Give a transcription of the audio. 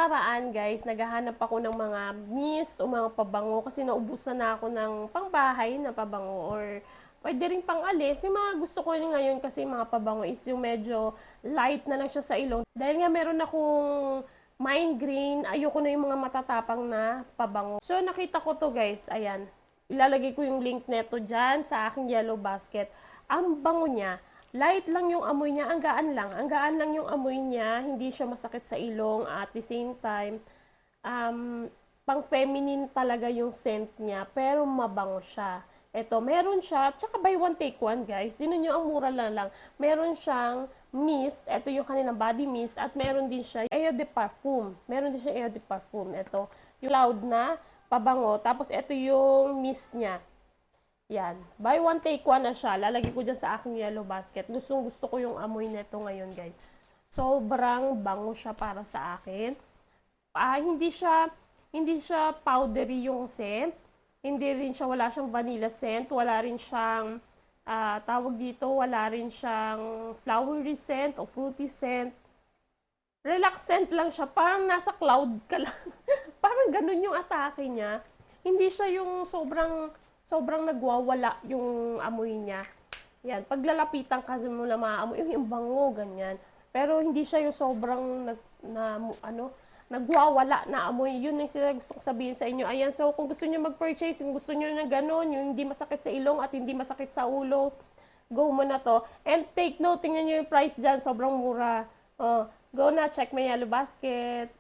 nakaraan guys, naghahanap ako ng mga mist o mga pabango kasi naubusan na ako ng pangbahay na pabango or pwede rin pang alis. Yung mga gusto ko rin ngayon kasi mga pabango is yung medyo light na lang siya sa ilong. Dahil nga meron akong mind green, ayoko na yung mga matatapang na pabango. So nakita ko to guys, ayan. Ilalagay ko yung link neto dyan sa aking yellow basket. Ang bango niya, light lang yung amoy niya, ang gaan lang yung amoy niya, hindi siya masakit sa ilong at the same time, pang feminine talaga yung scent niya, pero mabango siya. Ito, meron siya, tsaka buy one take one guys, tinan nyo ang mura lang. Meron siyang mist, ito yung kanilang body mist, at meron din siya eau de parfum. Meron din siya eau de parfum. Ito, yung cloud na pabango, tapos ito yung mist niya. Yan. Buy one, take one na siya. Lalagay ko dyan sa aking yellow basket. Gusto ko yung amoy nito ngayon, guys. Sobrang bango siya para sa akin. Hindi siya powdery yung scent. Hindi rin siya, wala siyang vanilla scent. Wala rin siyang, tawag dito, wala rin siyang flowery scent o fruity scent. Relax scent lang siya. Parang nasa cloud ka lang. Parang ganun yung atake niya. Hindi siya yung sobrang nagwawala yung amoy niya. Yan, paglalapitan kasi mo na maamoy, yung bango, ganyan. Pero hindi siya yung sobrang nagwawala na amoy. Yun yung sila gusto ko sabihin sa inyo. Ayan, so kung gusto niyo mag-purchase, kung gusto niyo na gano'n, yung hindi masakit sa ilong at hindi masakit sa ulo, go mo na to. And take note, tingnan niyo yung price dyan, sobrang mura. Go na, check my yellow basket.